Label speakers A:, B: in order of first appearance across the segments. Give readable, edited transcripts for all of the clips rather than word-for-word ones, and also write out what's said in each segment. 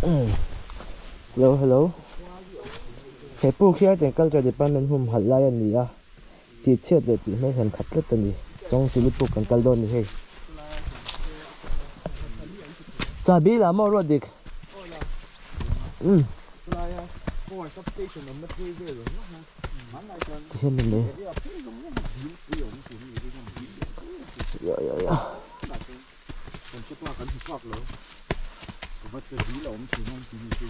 A: Hello, hello. He puk sia ten culture department hum halai an ni a. Ti chet le ti mai han khatlet ani. Song sili puk kan kaldon ni he. Sabi la mo ro dik.
B: Slaya ko substation number 3 về rồi nó man lại còn
A: Hen ni le. Ya ya ya.
B: còn chút qua cần chọc rồi vật sự là ông chỉ mong chỉ như thế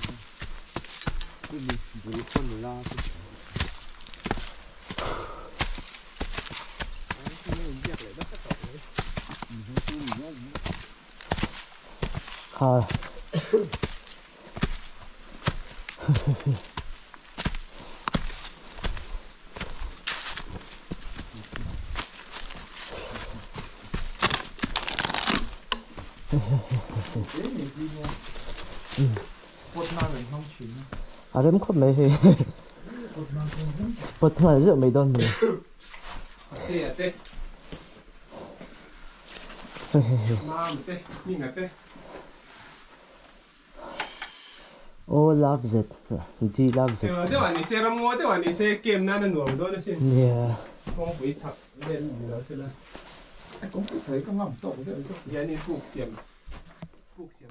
B: thôi mình vừa con rồi la thôi
A: Ha. À đấy không mấy thì bật thoại rượu mấy đòn nữa. Oh, loves it. He loves it.
C: Thế mà你 xem ngô thế mà你 xem game na nó nuông đó先。
A: Yeah.
C: Con quỷ chặt lên gì đó先啦。
B: cũng thấy có ngỏng tổ vậy sao?
C: Giờ你不xem，不xem。